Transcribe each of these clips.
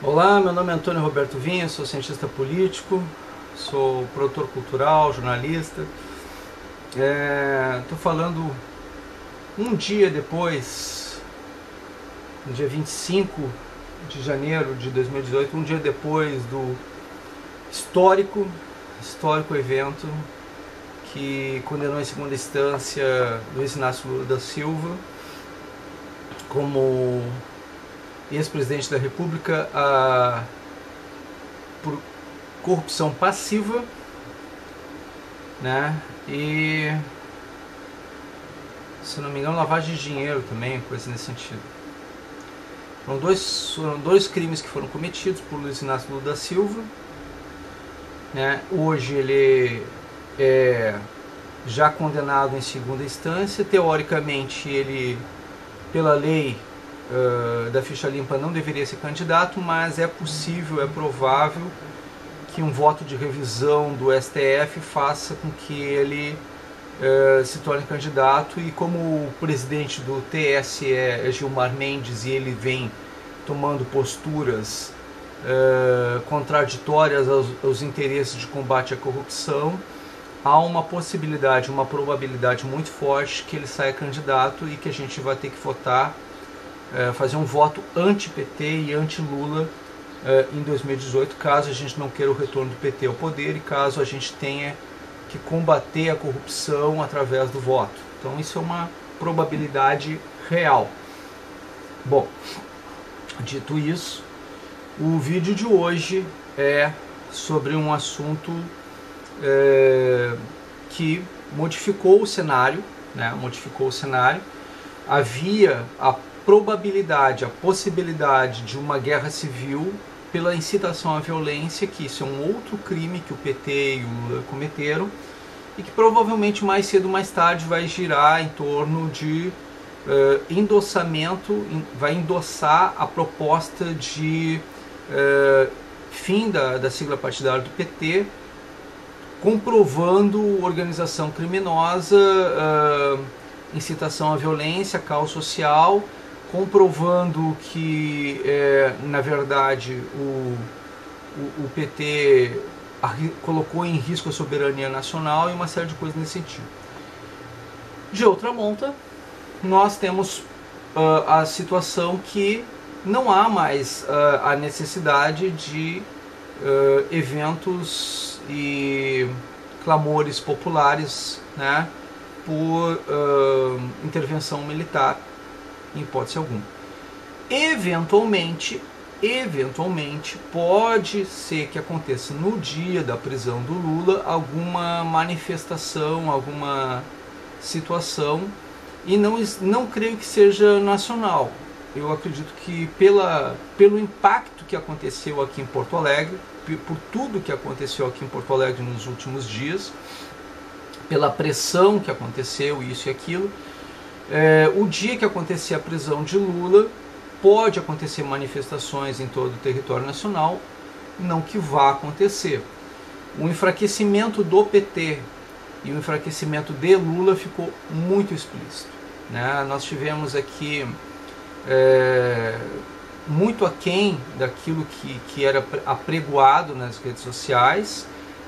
Olá, meu nome é Antônio Roberto Vinha, sou cientista político, sou produtor cultural, jornalista. Estou falando um dia depois, no dia 25 de janeiro de 2018, um dia depois do histórico evento que condenou em segunda instância Luiz Inácio Lula da Silva como ex-presidente da República por corrupção passiva, né? E, se não me engano, lavagem de dinheiro também, coisa nesse sentido. Foram dois crimes que foram cometidos por Luiz Inácio Lula da Silva, né? Hoje ele é já condenado em segunda instância. Teoricamente, ele, pela lei da ficha limpa, não deveria ser candidato, mas é possível, é provável que um voto de revisão do STF faça com que ele se torne candidato. E como o presidente do TSE é Gilmar Mendes e ele vem tomando posturas contraditórias aos interesses de combate à corrupção, há uma possibilidade, uma probabilidade muito forte que ele saia candidato e que a gente vai ter que votar, fazer um voto anti-PT e anti-Lula em 2018, caso a gente não queira o retorno do PT ao poder e caso a gente tenha que combater a corrupção através do voto. Então isso é uma probabilidade real. Bom, dito isso, o vídeo de hoje é sobre um assunto que modificou o cenário, né? Modificou o cenário. Havia a probabilidade, a possibilidade de uma guerra civil pela incitação à violência, que isso é um outro crime que o PT e o Lula cometeram e que provavelmente mais cedo ou mais tarde vai girar em torno de endossamento, vai endossar a proposta de fim da sigla partidária do PT, comprovando organização criminosa, incitação à violência, caos social, comprovando que, na verdade, o PT colocou em risco a soberania nacional e uma série de coisas nesse sentido. De outra monta, nós temos a situação que não há mais a necessidade de eventos e clamores populares, né, por intervenção militar, em hipótese alguma. Eventualmente pode ser que aconteça no dia da prisão do Lula alguma manifestação, alguma situação, e não creio que seja nacional. Eu acredito que pelo impacto que aconteceu aqui em Porto Alegre, por tudo que aconteceu aqui em Porto Alegre nos últimos dias, pela pressão que aconteceu, isso e aquilo, o dia que acontecer a prisão de Lula, pode acontecer manifestações em todo o território nacional, não que vá acontecer. O enfraquecimento do PT e o enfraquecimento de Lula ficou muito explícito, né? Nós tivemos aqui muito aquém daquilo que era apregoado nas redes sociais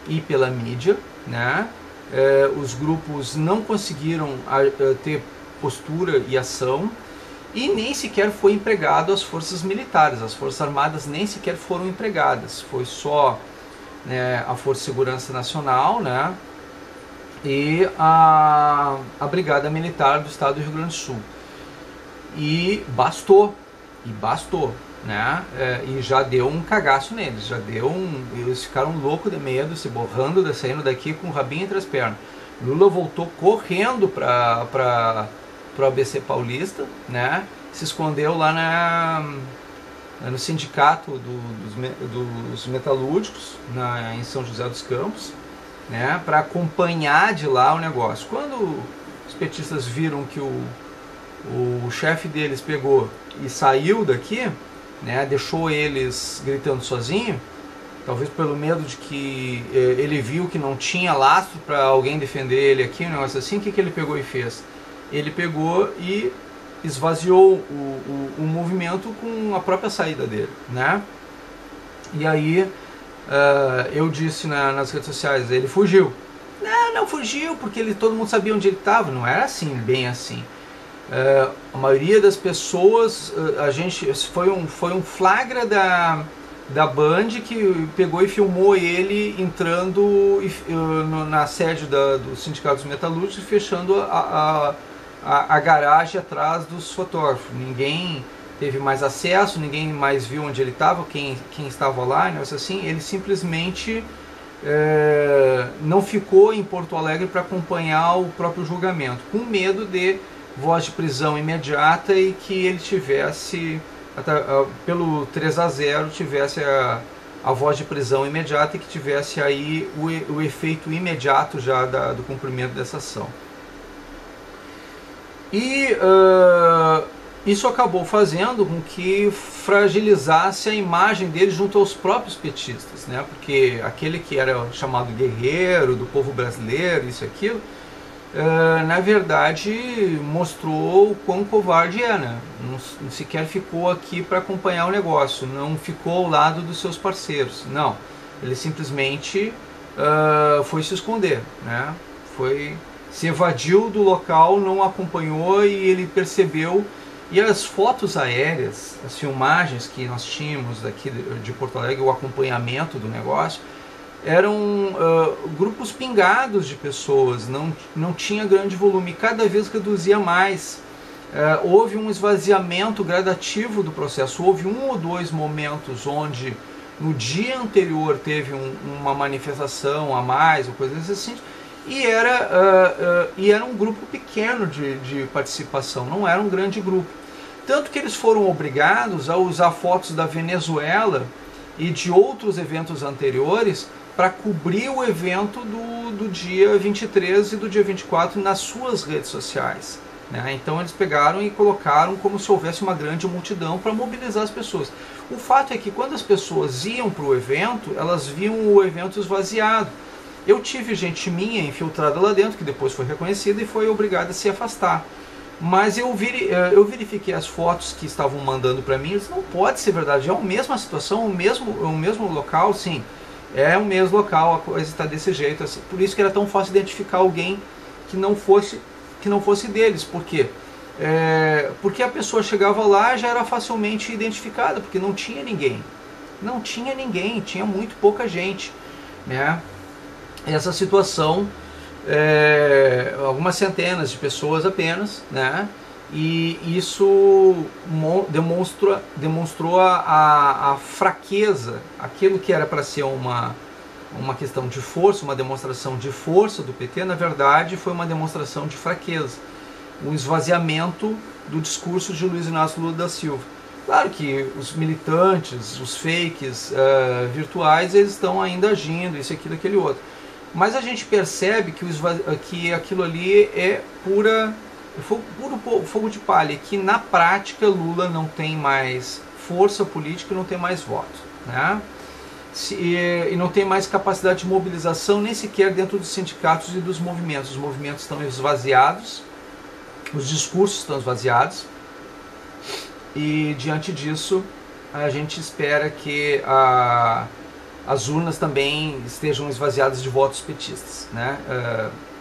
e pela mídia, né? Os grupos não conseguiram ter postura e ação, e nem sequer foi empregado as forças militares, as forças armadas nem sequer foram empregadas, foi só, né, a Força de Segurança Nacional, né, e a Brigada Militar do Estado do Rio Grande do Sul. E bastou, né? E já deu um cagaço neles, eles ficaram loucos de medo, se borrando, saindo daqui com o rabinho entre as pernas. Lula voltou correndo para o ABC Paulista, né? Se escondeu lá no sindicato dos metalúrgicos, em São José dos Campos, né? Para acompanhar de lá o negócio. Quando os petistas viram que o chefe deles pegou e saiu daqui, né, deixou eles gritando sozinho, talvez pelo medo de que ele viu que não tinha lastro para alguém defender ele aqui, um negócio assim, o que ele pegou e fez? Ele pegou e esvaziou o movimento com a própria saída dele, né? E aí eu disse nas redes sociais, ele fugiu. Não fugiu, porque todo mundo sabia onde ele estava. Não era assim, bem assim. A maioria das pessoas, foi um flagra da Band que pegou e filmou ele entrando na sede do Sindicato dos Metalúrgicos e fechando a garagem atrás dos fotógrafos. Ninguém teve mais acesso, ninguém mais viu onde ele estava, quem estava lá, assim. Ele simplesmente não ficou em Porto Alegre para acompanhar o próprio julgamento, com medo de voz de prisão imediata e que ele tivesse, pelo 3-0, tivesse a voz de prisão imediata e que tivesse aí o efeito imediato já do cumprimento dessa ação. E isso acabou fazendo com que fragilizasse a imagem dele junto aos próprios petistas, né? Porque aquele que era chamado guerreiro do povo brasileiro, isso e aquilo, na verdade mostrou o quão covarde é, né? Não sequer ficou aqui para acompanhar o negócio, não ficou ao lado dos seus parceiros, não. Ele simplesmente foi se esconder, né? Se evadiu do local, não acompanhou, e ele percebeu. E as fotos aéreas, as filmagens que nós tínhamos daqui de Porto Alegre, o acompanhamento do negócio, eram grupos pingados de pessoas, não tinha grande volume, cada vez reduzia mais. Houve um esvaziamento gradativo do processo, houve 1 ou 2 momentos onde no dia anterior teve uma manifestação a mais, ou coisas assim, e era um grupo pequeno de participação, não era um grande grupo. Tanto que eles foram obrigados a usar fotos da Venezuela e de outros eventos anteriores para cobrir o evento do dia 23 e do dia 24 nas suas redes sociais, né? Então eles pegaram e colocaram como se houvesse uma grande multidão para mobilizar as pessoas. O fato é que quando as pessoas iam para o evento, elas viam o evento esvaziado. Eu tive gente minha infiltrada lá dentro, que depois foi reconhecida e foi obrigada a se afastar. Mas eu verifiquei as fotos que estavam mandando para mim, isso não pode ser verdade, é a mesma situação, o mesmo local, sim. É o mesmo local, a coisa está desse jeito, assim. Por isso que era tão fácil identificar alguém que não fosse deles. Por quê? Porque a pessoa chegava lá e já era facilmente identificada, porque não tinha ninguém. Não tinha ninguém, tinha muito pouca gente, né? Essa situação, algumas centenas de pessoas apenas, né? E isso demonstrou a fraqueza, aquilo que era para ser uma questão de força, uma demonstração de força do PT, na verdade foi uma demonstração de fraqueza, um esvaziamento do discurso de Luiz Inácio Lula da Silva. Claro que os militantes, os fakes virtuais, eles estão ainda agindo, isso, aquilo, aquele outro. Mas a gente percebe que aquilo ali é puro fogo de palha, que na prática Lula não tem mais força política, não tem mais voto, né? E não tem mais capacidade de mobilização nem sequer dentro dos sindicatos e dos movimentos. Os movimentos estão esvaziados, os discursos estão esvaziados, e diante disso a gente espera que as urnas também estejam esvaziadas de votos petistas, né?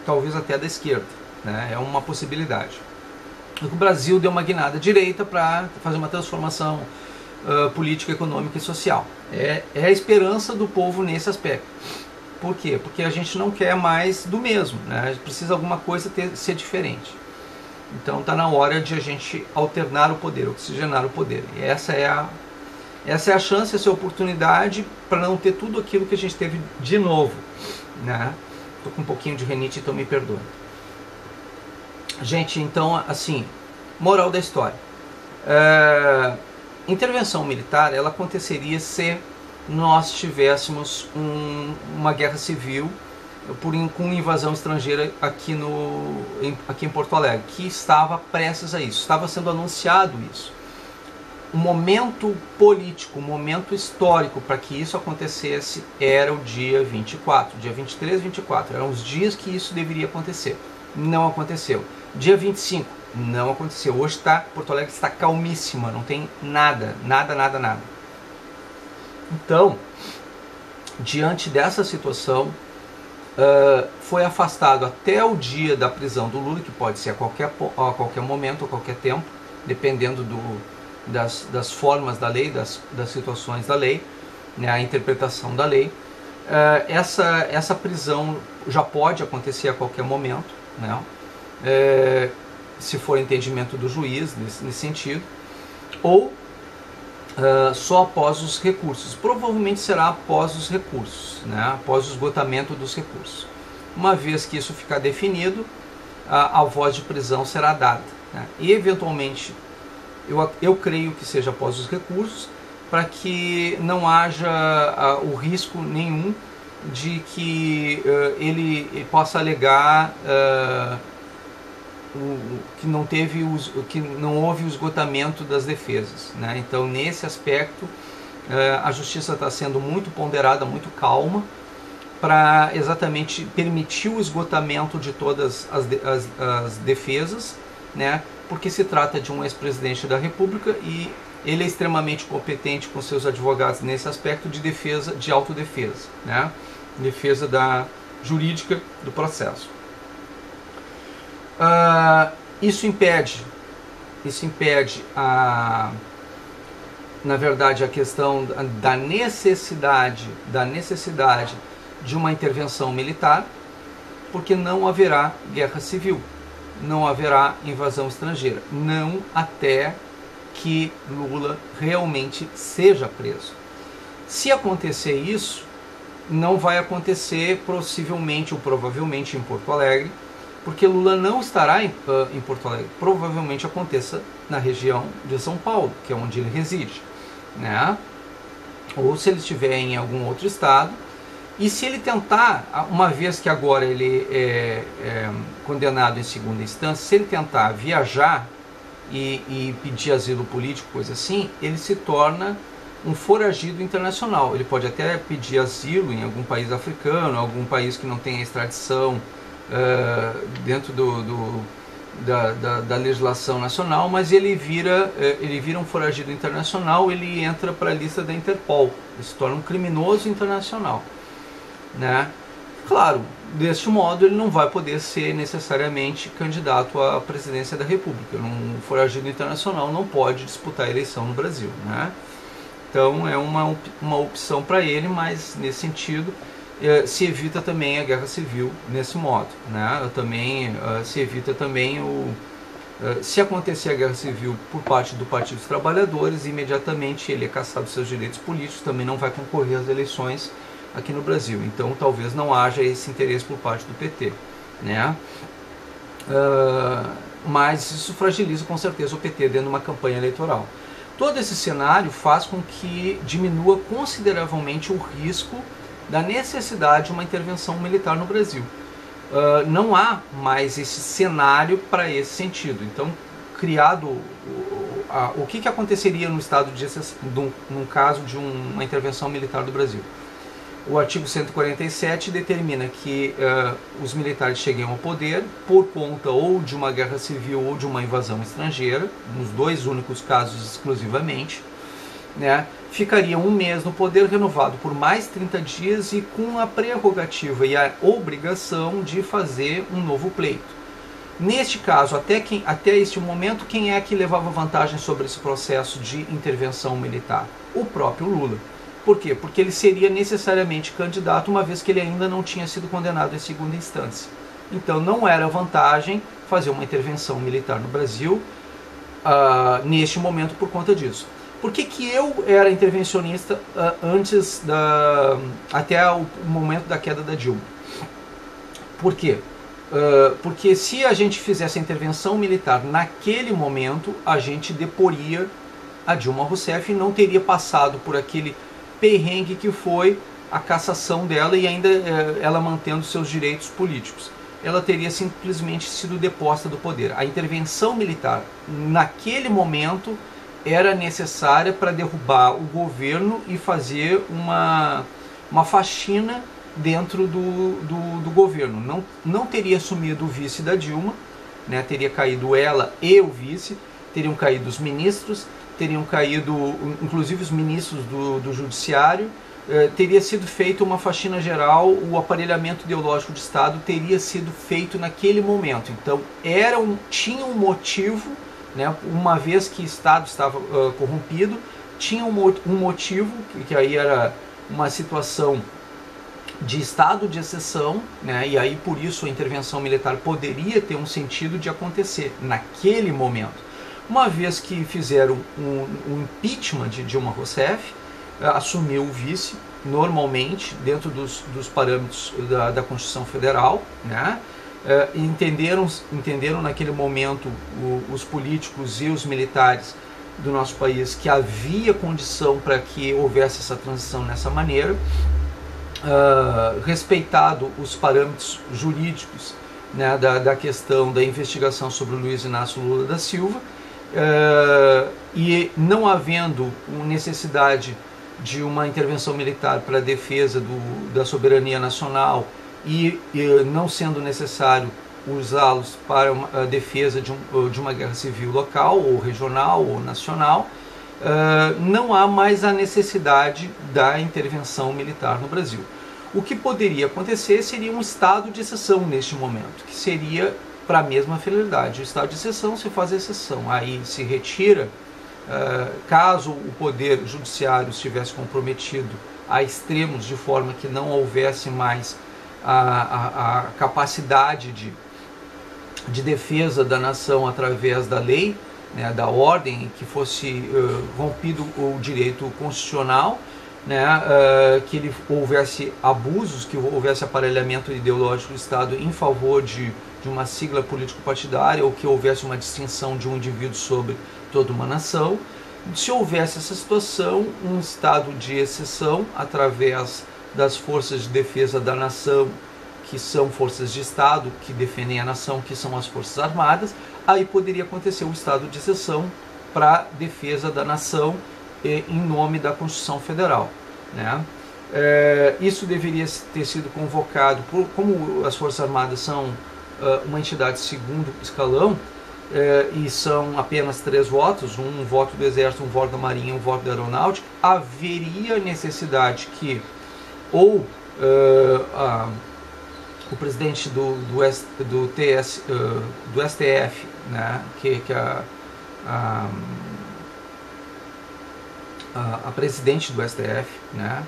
Talvez até da esquerda, né? É uma possibilidade. O Brasil deu uma guinada à direita para fazer uma transformação política, econômica e social. É a esperança do povo nesse aspecto. Por quê? Porque a gente não quer mais do mesmo, né? A gente precisa alguma coisa ser diferente. Então está na hora de a gente alternar o poder, oxigenar o poder. E essa é a chance, essa é a oportunidade para não ter tudo aquilo que a gente teve de novo, né? Estou com um pouquinho de rinite, então me perdoe. Gente, então, assim, moral da história. Intervenção militar, ela aconteceria se nós tivéssemos uma guerra civil com invasão estrangeira aqui em Porto Alegre, que estava prestes a isso, estava sendo anunciado isso. O momento político, o momento histórico para que isso acontecesse era o dia 24, dia 23 e 24, eram os dias que isso deveria acontecer. Não aconteceu. Dia 25, não aconteceu. Hoje Porto Alegre está calmíssima, não tem nada. Então, diante dessa situação, foi afastado até o dia da prisão do Lula, que pode ser a qualquer momento, a qualquer tempo, dependendo das formas da lei, das situações da lei, né, a interpretação da lei. Essa prisão já pode acontecer a qualquer momento, né, se for entendimento do juiz nesse sentido, ou só após os recursos. Provavelmente será após os recursos, né, após o esgotamento dos recursos. Uma vez que isso ficar definido, a voz de prisão será dada, né, e eventualmente eu creio que seja após os recursos, para que não haja o risco nenhum de que ele possa alegar que não houve o esgotamento das defesas, né? Então, nesse aspecto, a justiça está sendo muito ponderada, muito calma, para exatamente permitir o esgotamento de todas as defesas, né? Porque se trata de um ex-presidente da República e ele é extremamente competente com seus advogados nesse aspecto de defesa, de autodefesa, né? Defesa jurídica do processo. Isso impede na verdade, a questão da necessidade de uma intervenção militar, porque não haverá guerra civil, não haverá invasão estrangeira, não até que Lula realmente seja preso. Se acontecer isso, não vai acontecer possivelmente ou provavelmente em Porto Alegre, porque Lula não estará em Porto Alegre. Provavelmente aconteça na região de São Paulo, que é onde ele reside, né? Ou se ele estiver em algum outro estado. E se ele tentar, uma vez que agora ele é condenado em segunda instância, se ele tentar viajar e pedir asilo político, coisa assim, ele se torna um foragido internacional. Ele pode até pedir asilo em algum país africano, algum país que não tenha extradição dentro da legislação nacional, mas ele vira um foragido internacional, ele entra para a lista da Interpol, ele se torna um criminoso internacional, né? Claro, deste modo ele não vai poder ser necessariamente candidato à presidência da República. Um foragido internacional não pode disputar a eleição no Brasil, né? Então é uma opção para ele, mas nesse sentido se evita também a guerra civil nesse modo, né? Também se evita também se acontecer a guerra civil por parte do Partido dos Trabalhadores, imediatamente ele é cassado seus direitos políticos, também não vai concorrer às eleições aqui no Brasil. Então talvez não haja esse interesse por parte do PT, né? Mas isso fragiliza com certeza o PT dentro de uma campanha eleitoral. Todo esse cenário faz com que diminua consideravelmente o risco da necessidade de uma intervenção militar no Brasil. Não há mais esse cenário para esse sentido. Então, criado o que aconteceria no estado de exceção, num caso de uma intervenção militar do Brasil? O artigo 147 determina que os militares cheguem ao poder por conta ou de uma guerra civil ou de uma invasão estrangeira, nos dois únicos casos exclusivamente, né? Ficariam um mês no poder, renovado por mais 30 dias e com a prerrogativa e a obrigação de fazer um novo pleito. Neste caso, até este momento, quem é que levava vantagem sobre esse processo de intervenção militar? O próprio Lula. Por quê? Porque ele seria necessariamente candidato, uma vez que ele ainda não tinha sido condenado em segunda instância. Então não era vantagem fazer uma intervenção militar no Brasil neste momento por conta disso. Por que eu era intervencionista antes até o momento da queda da Dilma? Por quê? Porque se a gente fizesse a intervenção militar naquele momento, a gente deporia a Dilma Rousseff e não teria passado por aquele perrengue que foi a cassação dela e ainda ela mantendo seus direitos políticos. Ela teria simplesmente sido deposta do poder. A intervenção militar naquele momento era necessária para derrubar o governo e fazer uma faxina dentro do governo. Não teria assumido o vice da Dilma, né? Teria caído ela e o vice, teriam caído os ministros, teriam caído, inclusive os ministros do Judiciário, teria sido feita uma faxina geral, o aparelhamento ideológico de Estado teria sido feito naquele momento. Então tinha um motivo, né, uma vez que o Estado estava corrompido, tinha um motivo, que aí era uma situação de estado de exceção, né, e aí por isso a intervenção militar poderia ter um sentido de acontecer naquele momento. Uma vez que fizeram um impeachment de Dilma Rousseff, assumiu o vice, normalmente, dentro dos parâmetros da Constituição Federal, né? Entenderam naquele momento os políticos e os militares do nosso país que havia condição para que houvesse essa transição nessa maneira, respeitado os parâmetros jurídicos, né, da questão da investigação sobre o Luiz Inácio Lula da Silva, e não havendo necessidade de uma intervenção militar para a defesa da soberania nacional e não sendo necessário usá-los para a defesa de uma guerra civil local ou regional ou nacional, não há mais a necessidade da intervenção militar no Brasil. O que poderia acontecer seria um estado de exceção neste momento, que seria para a mesma finalidade. O estado de exceção se faz exceção, aí se retira, caso o poder judiciário estivesse comprometido a extremos, de forma que não houvesse mais a capacidade de defesa da nação através da lei, né, da ordem, que fosse rompido o direito constitucional, né, que houvesse abusos, que houvesse aparelhamento ideológico do Estado em favor de uma sigla político-partidária, ou que houvesse uma distinção de um indivíduo sobre toda uma nação. Se houvesse essa situação, um estado de exceção, através das forças de defesa da nação, que são forças de Estado, que defendem a nação, que são as Forças Armadas, aí poderia acontecer um estado de exceção para defesa da nação em nome da Constituição Federal, né? Isso deveria ter sido convocado, como as Forças Armadas são uma entidade de segundo escalão, e são apenas 3 votos, um voto do Exército, um voto da Marinha, um voto da Aeronáutica, haveria necessidade que ou o presidente do STF, né, que a presidente do STF, né,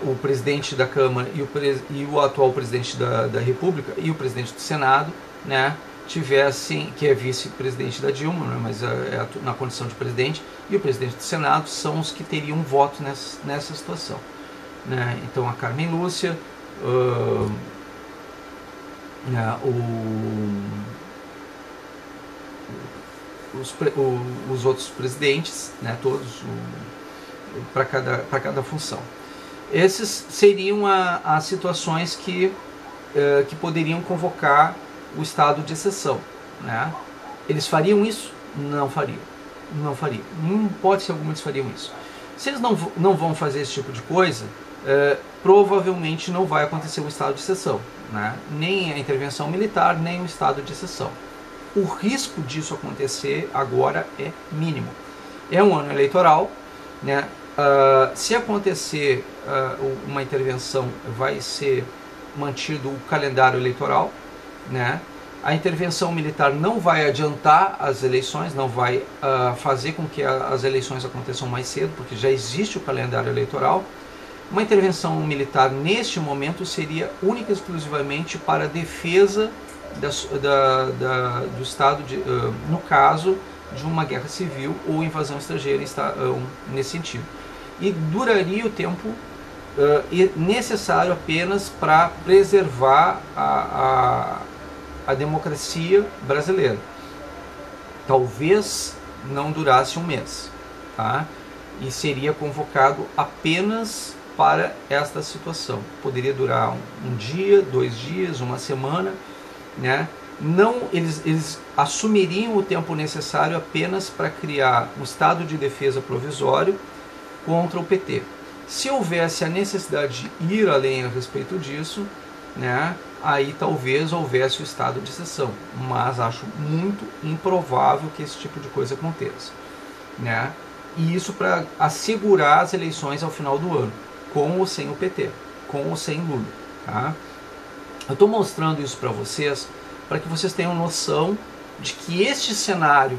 o presidente da Câmara e o atual presidente da República e o presidente do Senado, né, tivessem, que é vice-presidente da Dilma, né, mas na condição de presidente, e o presidente do Senado são os que teriam voto nessa situação, né? Então a Carmen Lúcia, os outros presidentes, né, todos para cada função. Essas seriam as situações que poderiam convocar o estado de exceção, né? Eles fariam isso? Não fariam. Não fariam. Não pode ser alguma, eles fariam isso. Se eles não vão fazer esse tipo de coisa, provavelmente não vai acontecer um estado de exceção, né? Nem a intervenção militar, nem o estado de exceção. O risco disso acontecer agora é mínimo. É um ano eleitoral, né? Se acontecer uma intervenção, vai ser mantido o calendário eleitoral, né? A intervenção militar não vai adiantar as eleições, não vai fazer com que as eleições aconteçam mais cedo, porque já existe o calendário eleitoral. Uma intervenção militar neste momento seria única e exclusivamente para a defesa do Estado, no caso de uma guerra civil ou invasão estrangeira, nesse sentido. E duraria o tempo necessário apenas para preservar a democracia brasileira. Talvez não durasse um mês, tá? E seria convocado apenas para esta situação. Poderia durar um dia, 2 dias, uma semana, né? Não, eles assumiriam o tempo necessário apenas para criar um estado de defesa provisório contra o PT. Se houvesse a necessidade de ir além a respeito disso, né, aí talvez houvesse o estado de exceção, mas acho muito improvável que esse tipo de coisa aconteça. né? E isso para assegurar as eleições ao final do ano, com ou sem o PT, com ou sem Lula, tá? Eu estou mostrando isso para vocês, para que vocês tenham noção de que este cenário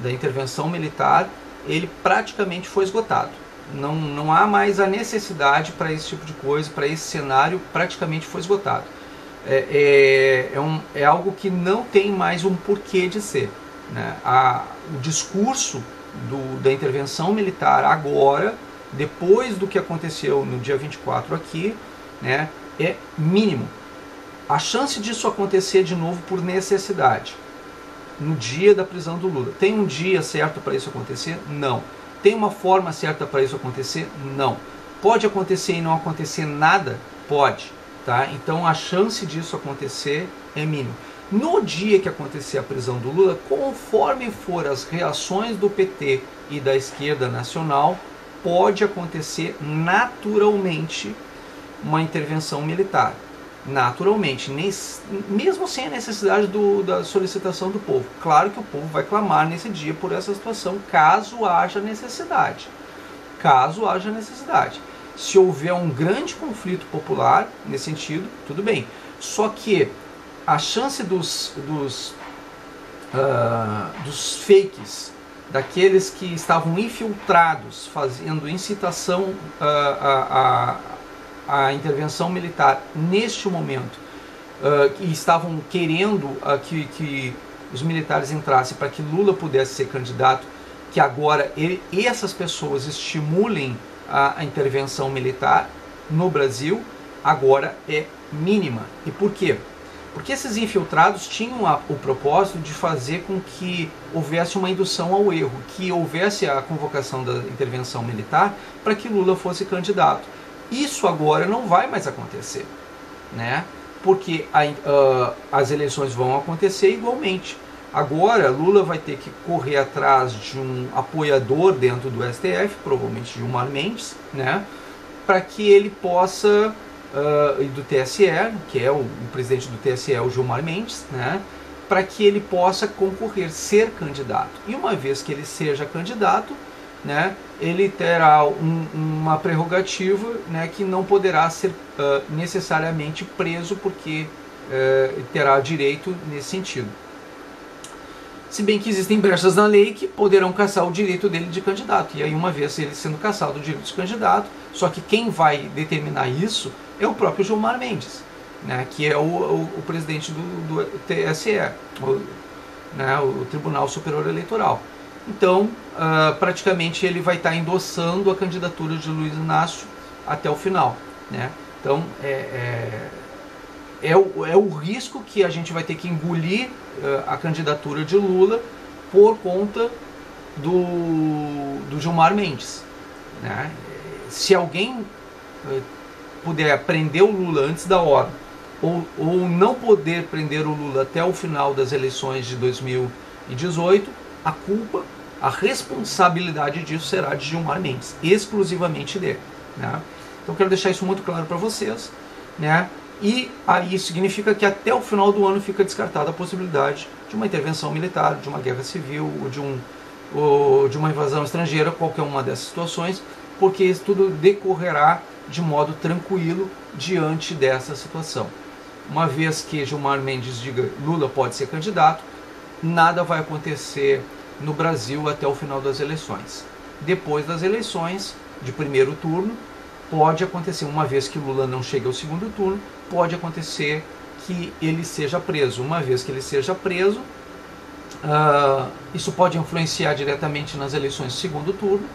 da intervenção militar, ele praticamente foi esgotado. Não há mais a necessidade para esse tipo de coisa, para esse cenário, praticamente foi esgotado. É algo que não tem mais um porquê de ser, né? O discurso da intervenção militar agora, depois do que aconteceu no dia 24 aqui, né, é mínimo. A chance disso acontecer de novo por necessidade, no dia da prisão do Lula. Tem um dia certo para isso acontecer? Não. Tem uma forma certa para isso acontecer? Não. Pode acontecer e não acontecer nada? Pode. Tá? Então a chance disso acontecer é mínima. No dia que acontecer a prisão do Lula, conforme for as reações do PT e da esquerda nacional, pode acontecer naturalmente uma intervenção militar. Naturalmente, mesmo sem a necessidade da solicitação do povo. Claro que o povo vai clamar nesse dia por essa situação, caso haja necessidade. Caso haja necessidade. Se houver um grande conflito popular nesse sentido, tudo bem. Só que a chance dos fakes, daqueles que estavam infiltrados, fazendo incitação a intervenção militar neste momento, e estavam querendo que os militares entrassem para que Lula pudesse ser candidato, que agora essas pessoas estimulem a intervenção militar no Brasil, agora é mínima. E por quê? Porque esses infiltrados tinham o propósito de fazer com que houvesse uma indução ao erro, que houvesse a convocação da intervenção militar para que Lula fosse candidato. Isso agora não vai mais acontecer, né? Porque as eleições vão acontecer igualmente. Agora Lula vai ter que correr atrás de um apoiador dentro do STF, provavelmente Gilmar Mendes, né? Para que ele possa, e do TSE, que é o presidente do TSE, o Gilmar Mendes, né? Para que ele possa concorrer, ser candidato. E uma vez que ele seja candidato, né, ele terá uma prerrogativa, né, que não poderá ser necessariamente preso, porque terá direito nesse sentido. Se bem que existem brechas na lei que poderão cassar o direito dele de candidato. E aí, uma vez ele sendo cassado o direito de candidato, só que quem vai determinar isso é o próprio Gilmar Mendes, né, que é o presidente do TSE, né, o Tribunal Superior Eleitoral. Então, praticamente ele vai estar endossando a candidatura de Luiz Inácio até o final, né? Então, é o risco que a gente vai ter que engolir a candidatura de Lula por conta do Gilmar Mendes, né? Se alguém puder prender o Lula antes da hora, ou não poder prender o Lula até o final das eleições de 2018, a responsabilidade disso será de Gilmar Mendes, exclusivamente dele, né? Então quero deixar isso muito claro para vocês, né? E aí isso significa que até o final do ano fica descartada a possibilidade de uma intervenção militar, de uma guerra civil, ou de uma invasão estrangeira, qualquer uma dessas situações, porque isso tudo decorrerá de modo tranquilo diante dessa situação. Uma vez que Gilmar Mendes diga Lula pode ser candidato, nada vai acontecer no Brasil até o final das eleições. Depois das eleições, de primeiro turno, pode acontecer, uma vez que Lula não chegue ao segundo turno, pode acontecer que ele seja preso. Uma vez que ele seja preso, isso pode influenciar diretamente nas eleições do segundo turno,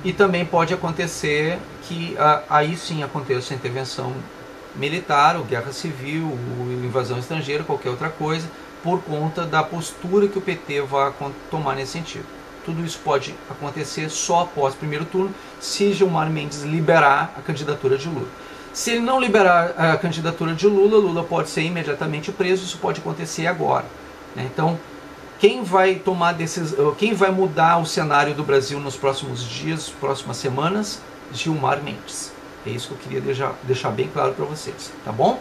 e também pode acontecer que aí sim aconteça a intervenção militar, ou guerra civil, ou invasão estrangeira, qualquer outra coisa, por conta da postura que o PT vai tomar nesse sentido. Tudo isso pode acontecer só após o primeiro turno, se Gilmar Mendes liberar a candidatura de Lula. Se ele não liberar a candidatura de Lula, Lula pode ser imediatamente preso. Isso pode acontecer agora, né? Então, quem vai tomar quem vai mudar o cenário do Brasil nos próximos dias, próximas semanas? Gilmar Mendes. É isso que eu queria deixar bem claro para vocês, tá bom?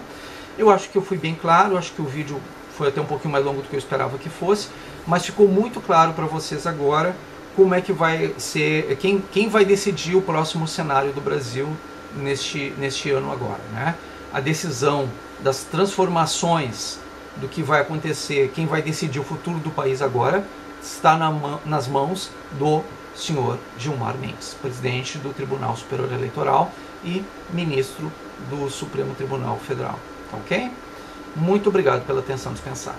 Eu acho que eu fui bem claro, acho que o vídeo foi até um pouquinho mais longo do que eu esperava que fosse, mas ficou muito claro para vocês agora como é que vai ser, quem vai decidir o próximo cenário do Brasil neste ano agora, né? A decisão das transformações do que vai acontecer, quem vai decidir o futuro do país agora, está nas mãos do senhor Gilmar Mendes, presidente do Tribunal Superior Eleitoral e ministro do Supremo Tribunal Federal. Tá ok? Muito obrigado pela atenção dispensada.